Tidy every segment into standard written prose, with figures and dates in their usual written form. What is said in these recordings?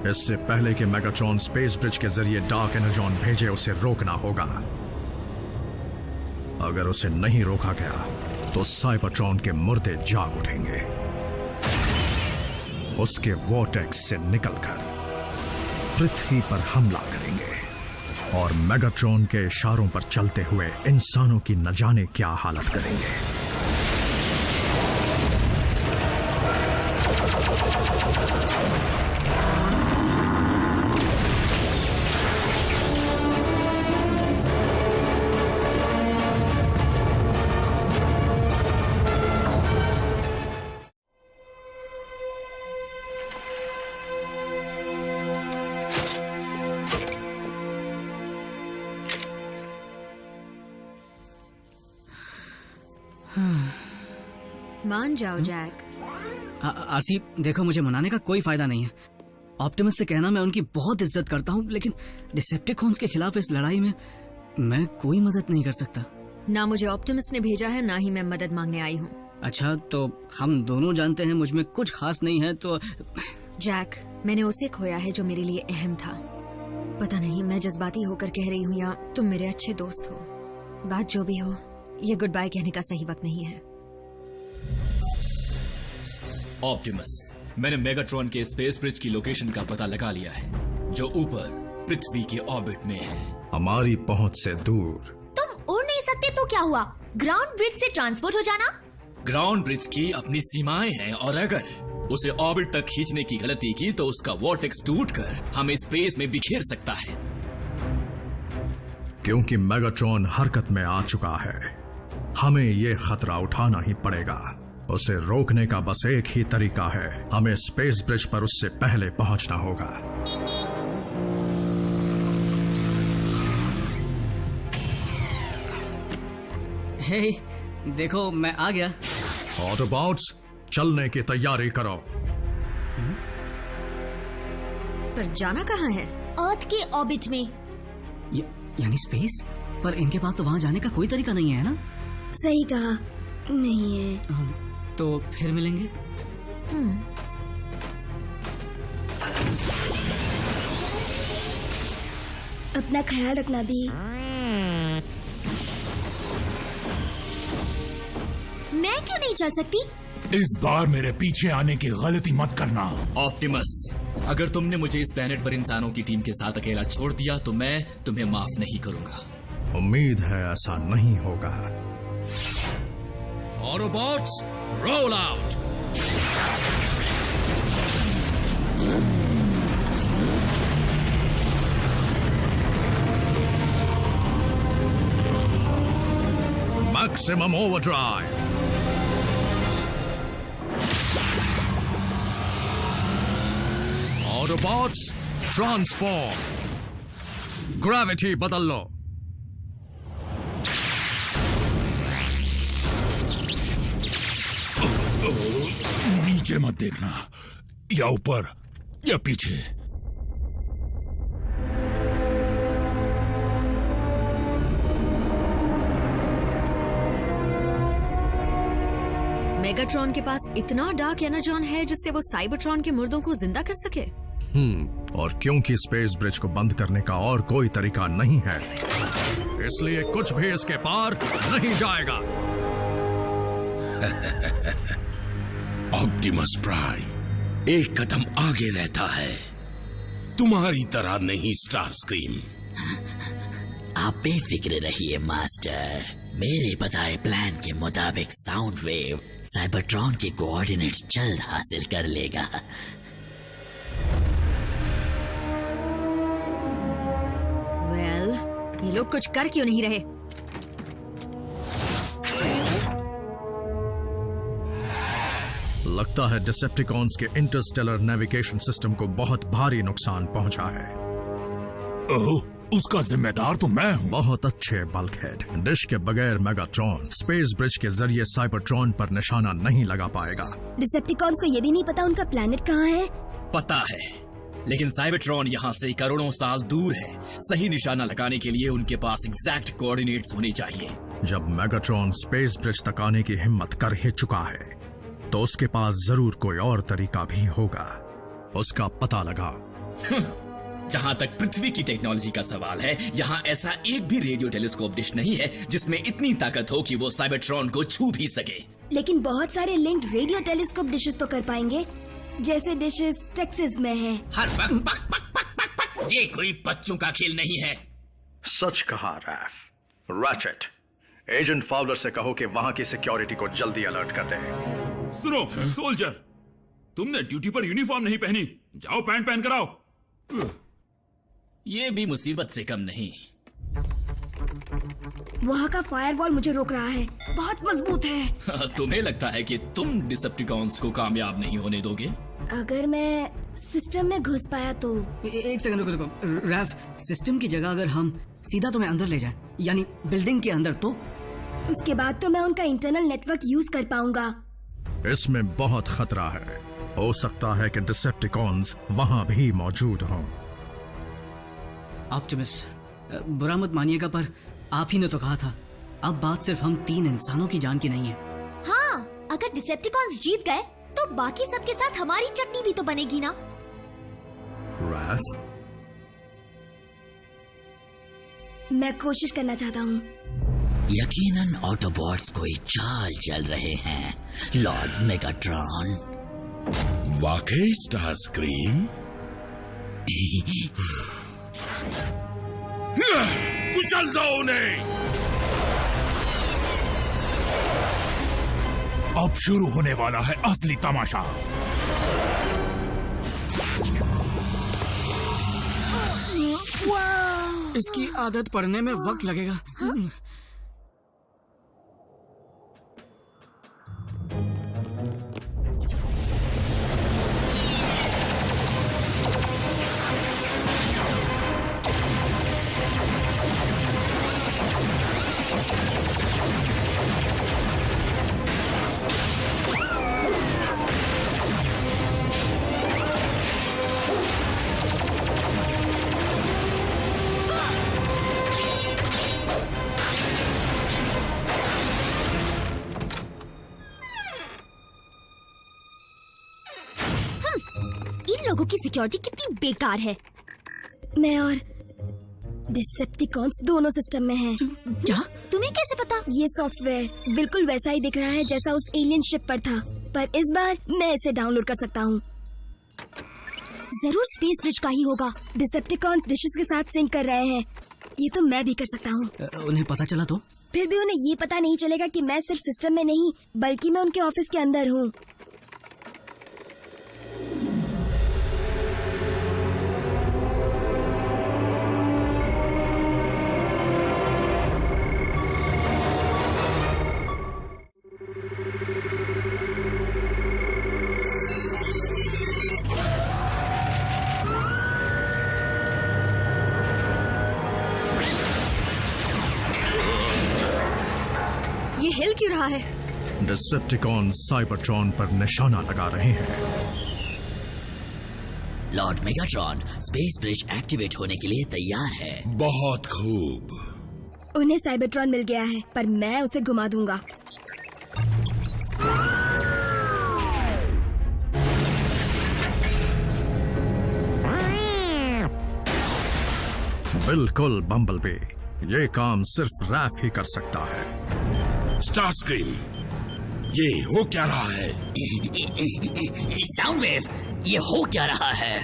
इससे पहले कि मेगाट्रॉन स्पेस ब्रिज के जरिए डार्क एनर्जॉन भेजे, उसे रोकना होगा। अगर उसे नहीं रोका गया तो साइबरट्रॉन के मुर्दे जाग उठेंगे, उसके वॉर्टेक्स से निकलकर पृथ्वी पर हमला करेंगे और मेगाट्रॉन के इशारों पर चलते हुए इंसानों की न जाने क्या हालत करेंगे। मान जाओ जैक। आसिफ, देखो मुझे मनाने का कोई फायदा नहीं है। ऑप्टिमस से कहना मैं उनकी बहुत इज्जत करता हूँ, लेकिन डिसेप्टिकॉन्स के खिलाफ इस लड़ाई में मैं कोई मदद नहीं कर सकता। ना मुझे ऑप्टिमस ने भेजा है, ना ही मैं मदद मांगने आई हूँ। अच्छा, तो हम दोनों जानते हैं मुझ में कुछ खास नहीं है तो। जैक, मैंने उसे खोया है जो मेरे लिए अहम था। पता नहीं मैं जज्बाती होकर कह रही हूँ या तुम मेरे अच्छे दोस्त हो। बात जो भी हो, ये गुड बाय कहने का सही वक्त नहीं है। ऑप्टिमस, मैंने मेगाट्रॉन के स्पेस ब्रिज की लोकेशन का पता लगा लिया है, जो ऊपर पृथ्वी के ऑर्बिट में है, हमारी पहुंच से दूर। तुम उड़ नहीं सकते तो क्या हुआ? ग्राउंड ब्रिज से ट्रांसपोर्ट हो जाना। ग्राउंड ब्रिज की अपनी सीमाएं हैं और अगर उसे ऑर्बिट तक खींचने की गलती की तो उसका वॉर्टेक्स टूटकर हमें स्पेस में बिखेर सकता है। क्योंकि मेगाट्रॉन हरकत में आ चुका है, हमें ये खतरा उठाना ही पड़ेगा। उसे रोकने का बस एक ही तरीका है, हमें स्पेस ब्रिज पर उससे पहले पहुंचना होगा। हे, देखो मैं आ गया। ऑटोबॉट्स, चलने की तैयारी करो। पर जाना कहाँ है? अर्थ के ऑर्बिट में। यानी स्पेस? पर इनके पास तो वहां जाने का कोई तरीका नहीं है ना? सही कहा, नहीं है। तो फिर मिलेंगे। अपना ख्याल रखना भी। मैं क्यों नहीं चल सकती? इस बार मेरे पीछे आने की गलती मत करना। ऑप्टिमस, अगर तुमने मुझे इस प्लेनेट पर इंसानों की टीम के साथ अकेला छोड़ दिया तो मैं तुम्हें माफ नहीं करूंगा। उम्मीद है ऐसा नहीं होगा। Autobots, roll out. Maximum overdrive. Autobots, transform. Gravity बदल लो। नीचे मत देखना, या ऊपर या पीछे। मेगाट्रॉन के पास इतना डार्क एनर्जॉन है जिससे वो साइबरट्रॉन के मुर्दों को जिंदा कर सके। और क्योंकि स्पेस ब्रिज को बंद करने का और कोई तरीका नहीं है, इसलिए कुछ भी इसके पार नहीं जाएगा। ऑप्टिमस प्राइम एक कदम आगे रहता है, तुम्हारी तरह नहीं स्टारस्क्रीम। आप बेफिक्र रहिए मास्टर, मेरे बताए प्लान के मुताबिक साउंड वेव साइबरट्रॉन के कोऑर्डिनेट्स जल्द हासिल कर लेगा। ये लोग कुछ कर क्यों नहीं रहे? लगता है डिसेप्टिकॉन्स के इंटरस्टेलर नेविगेशन सिस्टम को बहुत भारी नुकसान पहुंचा है। ओह, उसका जिम्मेदार तो मैं हूं। बहुत अच्छे बल्कहेड। डिश के बगैर मेगाट्रॉन स्पेस ब्रिज के जरिए साइबरट्रॉन पर निशाना नहीं लगा पाएगा। डिसेप्टिकॉन्स को ये भी नहीं पता उनका प्लेनेट कहाँ है। पता है, लेकिन साइबरट्रॉन यहाँ से करोड़ों साल दूर है। सही निशाना लगाने के लिए उनके पास एग्जैक्ट कोऑर्डिनेट्स होने चाहिए। जब मेगाट्रॉन स्पेस ब्रिज तक आने की हिम्मत कर ही चुका है तो उसके पास जरूर कोई और तरीका भी होगा। उसका पता लगा जहां तक पृथ्वी की टेक्नोलॉजी का सवाल है, यहाँ ऐसा एक भी रेडियो टेलीस्कोप डिश नहीं है जिसमें इतनी ताकत हो कि वो साइबरट्रॉन को छू भी सके। लेकिन बहुत सारे लिंक्ड रेडियो टेलीस्कोप डिशेस तो कर पाएंगे, जैसे डिशेस टेक्सास में है। हर वक्त पक पक पक पक पक, ये कोई बच्चों का खेल नहीं है। सच कहा रैफ। रैचेट, एजेंट फाउलर से कहो कि वहां की सिक्योरिटी को जल्दी अलर्ट कर दे। सुनो सोल्जर, तुमने ड्यूटी पर यूनिफॉर्म नहीं पहनी, जाओ पैंट पहन कर आओ। ये भी मुसीबत से कम नहीं। वहाँ का फायरवॉल मुझे रोक रहा है, बहुत मजबूत है। तुम्हें लगता है कि तुम डिसेप्टिकॉन्स को कामयाब नहीं होने दोगे? अगर मैं सिस्टम में घुस पाया तो। एक सेकंड रुको। रैफ, सिस्टम की जगह अगर हम सीधा तुम्हें अंदर ले जाएं, यानी बिल्डिंग के अंदर, तो उसके बाद तो मैं उनका इंटरनल नेटवर्क यूज कर पाऊंगा। इसमें बहुत खतरा है। हो सकता है कि डिसेप्टिकॉन्स वहां भी मौजूद हों। ऑप्टिमस, बुरा मत मानिएगा पर आप ही ने तो कहा था, अब बात सिर्फ हम 3 इंसानों की जान की नहीं है। हाँ, अगर डिसेप्टिकॉन्स जीत गए तो बाकी सबके साथ हमारी चटनी भी तो बनेगी ना। रैफ, मैं कोशिश करना चाहता हूँ। यकीनन ऑटोबॉट्स कोई चाल चल रहे हैं, लॉर्ड मेगाट्रॉन। वाकई स्टार स्क्रीम? कुचल दो उन्हें। अब शुरू होने वाला है असली तमाशा। इसकी आदत पड़ने में वक्त लगेगा। लोगों की सिक्योरिटी कितनी बेकार है। मैं और डिसेप्टिकॉन्स दोनों सिस्टम में हैं। क्या? तुम्हें कैसे पता? ये सॉफ्टवेयर बिल्कुल वैसा ही दिख रहा है जैसा उस एलियन शिप पर था, पर इस बार मैं इसे डाउनलोड कर सकता हूँ। जरूर स्पेस ब्रिज का ही होगा। डिसेप्टिकॉन्स डिशेस के साथ सिंक कर रहे हैं, ये तो मैं भी कर सकता हूँ। उन्हें पता चला तो? फिर भी उन्हें ये पता नहीं चलेगा कि मैं सिर्फ सिस्टम में नहीं बल्कि मैं उनके ऑफिस के अंदर हूँ। ये हिल क्यों रहा है? डिसेप्टिकॉन साइबरट्रॉन पर निशाना लगा रहे हैं। Lord Megatron space bridge activate होने के लिए तैयार है। बहुत खूब। उन्हें साइबरट्रॉन मिल गया है, पर मैं उसे घुमा दूंगा। बिल्कुल बम्बलबी, ये काम सिर्फ रैफ ही कर सकता है। स्टार स्क्रीम, ये हो क्या रहा है? साउंड वेव, ये हो क्या रहा है?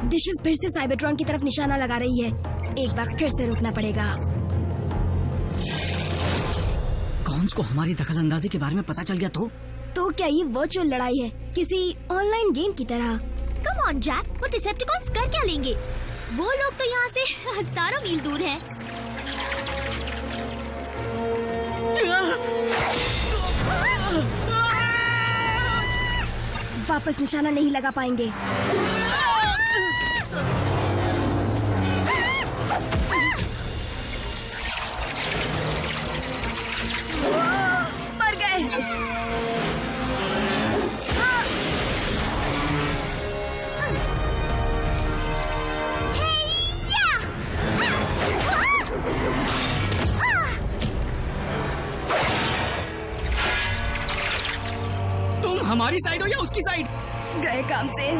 डिशेस फिर से साइबरट्रॉन की तरफ निशाना लगा रही है। एक बार फिर से रुकना पड़ेगा। कॉन्स को हमारी दखलंदाजी के बारे में पता चल गया तो क्या ये वर्चुअल लड़ाई है, किसी ऑनलाइन गेम की तरह? कम ऑन जैक, वो डिसेप्टिकॉन्स कर क्या लेंगे? वो लोग तो यहाँ से हजारों मील दूर हैं। वापस निशाना नहीं लगा पाएंगे। मर गए। हमारी साइड हो या उसकी साइड। गए काम से।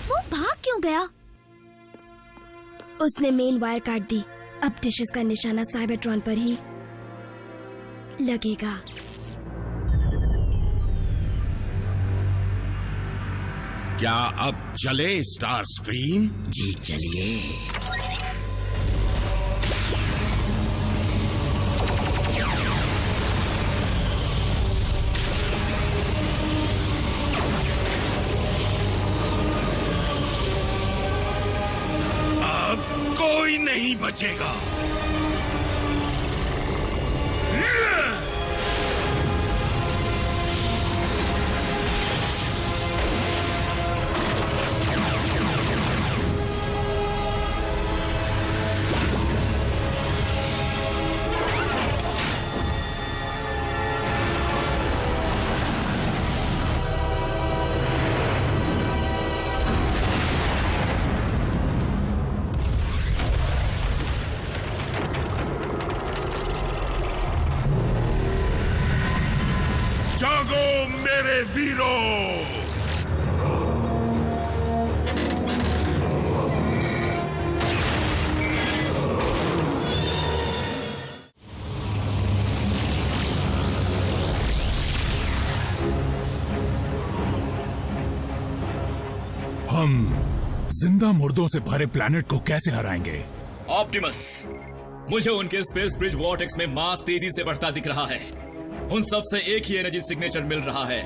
वो भाग क्यों गया? उसने मेन वायर काट दी। अब डिशेस का निशाना साइबरट्रॉन पर ही लगेगा। क्या अब चले स्टार स्क्रीम? जी चलिए। अब कोई नहीं बचेगा। जागो मेरे वीरों! हम जिंदा मुर्दों से भरे प्लेनेट को कैसे हराएंगे? ऑप्टिमस, मुझे उनके स्पेस ब्रिज वॉर्टेक्स में मास तेजी से बढ़ता दिख रहा है। उन सब से एक ही एनर्जी सिग्नेचर मिल रहा है।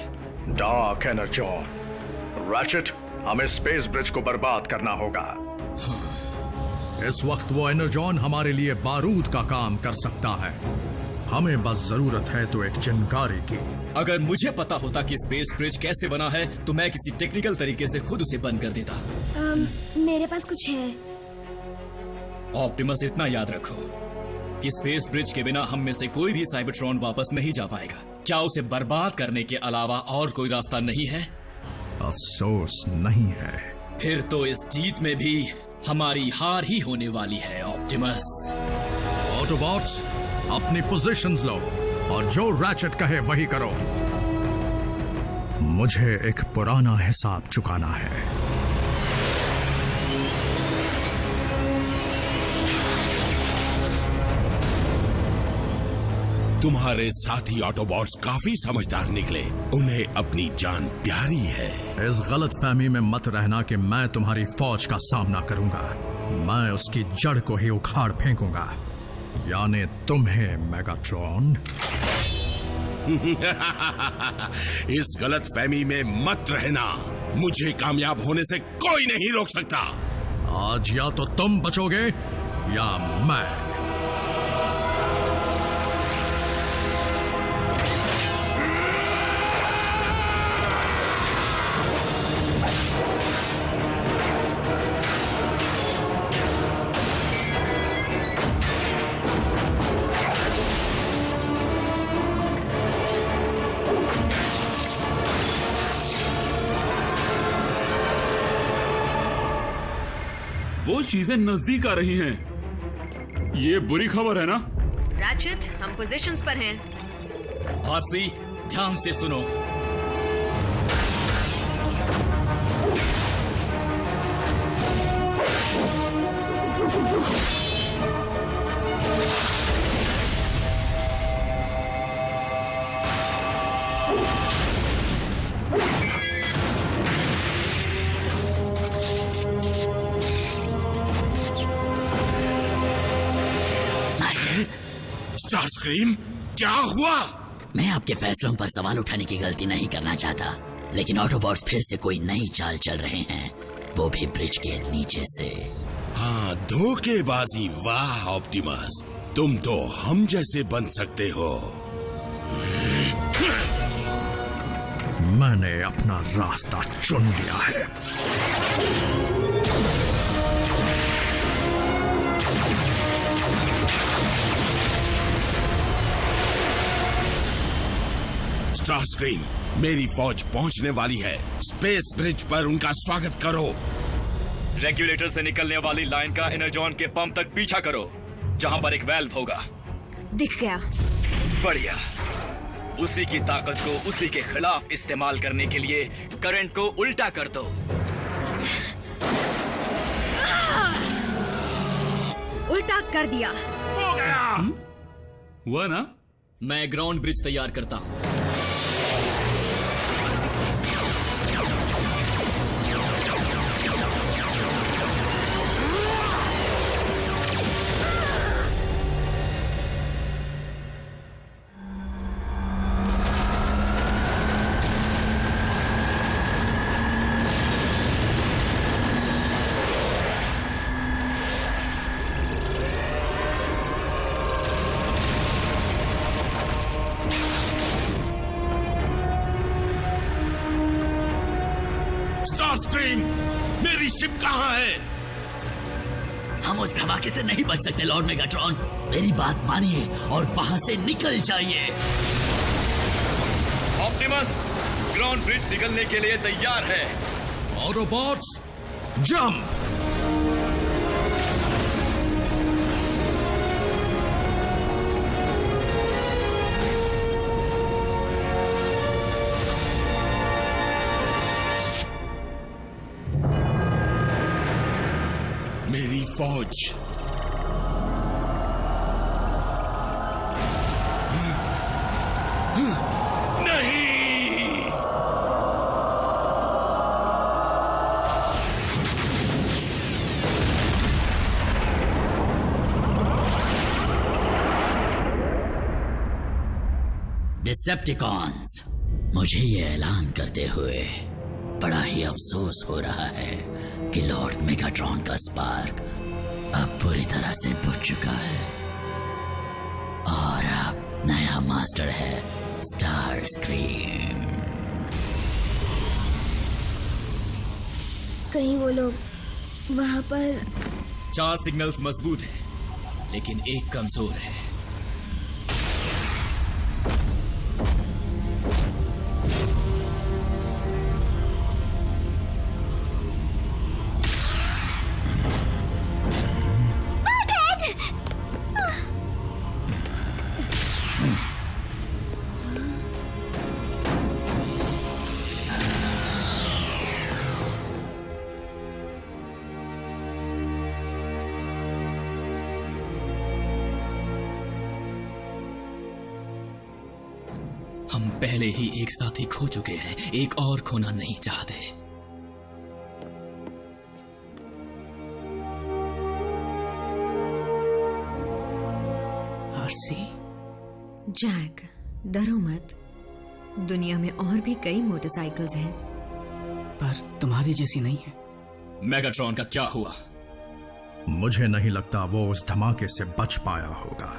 Dark Energon. रैचेट, हमें स्पेस ब्रिज को बर्बाद करना होगा। इस वक्त वो एनर्जॉन हमारे लिए बारूद का काम कर सकता है। हमें बस जरूरत है तो एक चिनकारी की। अगर मुझे पता होता कि स्पेस ब्रिज कैसे बना है तो मैं किसी टेक्निकल तरीके से खुद उसे बंद कर देता। मेरे पास कुछ है। ऑप्टिमस, इतना याद रखो कि स्पेस ब्रिज के बिना हम में से कोई भी साइबरट्रॉन वापस नहीं जा पाएगा। क्या उसे बर्बाद करने के अलावा और कोई रास्ता नहीं है? अफसोस नहीं है। फिर तो इस जीत में भी हमारी हार ही होने वाली है ऑप्टिमस। ऑटोबॉट्स, अपनी पोजीशंस लो और जो रैचेट कहे वही करो। मुझे एक पुराना हिसाब चुकाना है। तुम्हारे साथी ऑटोबॉट्स काफी समझदार निकले। उन्हें अपनी जान प्यारी है। इस गलत फहमी में मत रहना कि मैं तुम्हारी फौज का सामना करूंगा। मैं उसकी जड़ को ही उखाड़ फेंकूंगा, यानी तुम्हें, मेगाट्रॉन। इस गलत फहमी में मत रहना। मुझे कामयाब होने से कोई नहीं रोक सकता। आज या तो तुम बचोगे या मैं। वो चीजें नजदीक आ रही हैं। ये बुरी खबर है ना? रैचेट, हम पोजीशंस पर हैं। आरसी, ध्यान से सुनो। स्टार स्क्रीम, क्या हुआ? मैं आपके फैसलों पर सवाल उठाने की गलती नहीं करना चाहता, लेकिन ऑटोबॉट्स फिर से कोई नई चाल चल रहे हैं, वो भी ब्रिज के नीचे से। हाँ, धोखेबाजी। वाह ऑप्टिमस, तुम तो हम जैसे बन सकते हो। मैंने अपना रास्ता चुन लिया है। स्टारस्क्रीम, मेरी फौज पहुंचने वाली है। स्पेस ब्रिज पर उनका स्वागत करो। रेगुलेटर से निकलने वाली लाइन का एनर्जॉन के पंप तक पीछा करो, जहां पर एक वेल्व होगा। दिख गया। बढ़िया। उसी की ताकत को उसी के खिलाफ इस्तेमाल करने के लिए करंट को उल्टा कर दो। उल्टा कर दिया। हो गया। हुआ ना? मैं ग्राउंड ब्रिज तैयार करता हूं। स्टारस्क्रीम, मेरी शिप कहाँ है? हम उस धमाके से नहीं बच सकते लॉर्ड मेगाट्रॉन। मेरी बात मानिए और वहां से निकल जाइए। ऑप्टिमस, ग्राउंड ब्रिज निकलने के लिए तैयार है। Autobots, jump! मेरी फौज। नहीं! डिसेप्टिकॉन्स, मुझे ये ऐलान करते हुए बड़ा ही अफसोस हो रहा है कि लॉर्ड मेगाट्रॉन का स्पार्क अब पूरी तरह से बुझ चुका है और अब नया मास्टर है स्टारस्क्रीम। कहीं वो लोग वहां पर। 4 सिग्नल्स मजबूत हैं, लेकिन एक कमजोर है। हम पहले ही एक साथी खो चुके हैं, एक और खोना नहीं चाहते। आरसी, जैक, डरो मत। दुनिया में और भी कई मोटरसाइकिल्स हैं। पर तुम्हारी जैसी नहीं है। मेगाट्रॉन का क्या हुआ? मुझे नहीं लगता वो उस धमाके से बच पाया होगा।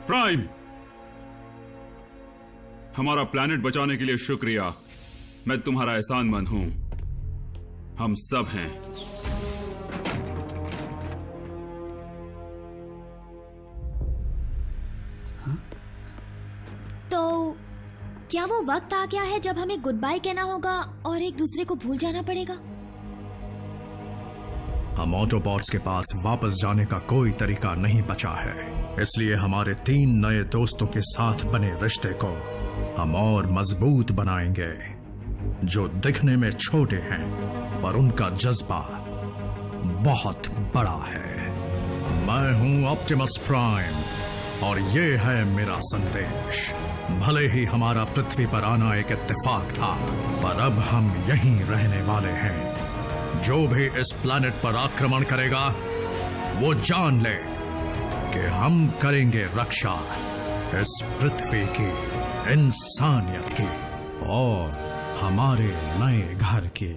प्राइम, हमारा प्लैनेट बचाने के लिए शुक्रिया। मैं तुम्हारा एहसानमंद हूं। हम सब हैं। तो क्या वो वक्त आ गया है जब हमें गुड बाय कहना होगा और एक दूसरे को भूल जाना पड़ेगा? हम ऑटोबॉट्स के पास वापस जाने का कोई तरीका नहीं बचा है, इसलिए हमारे 3 नए दोस्तों के साथ बने रिश्ते को हम और मजबूत बनाएंगे, जो दिखने में छोटे हैं पर उनका जज्बा बहुत बड़ा है। मैं हूं ऑप्टिमस प्राइम और ये है मेरा संदेश। भले ही हमारा पृथ्वी पर आना एक इत्तेफाक था, पर अब हम यहीं रहने वाले हैं। जो भी इस प्लैनेट पर आक्रमण करेगा वो जान ले कि हम करेंगे रक्षा इस पृथ्वी की, इंसानियत की और हमारे नए घर की।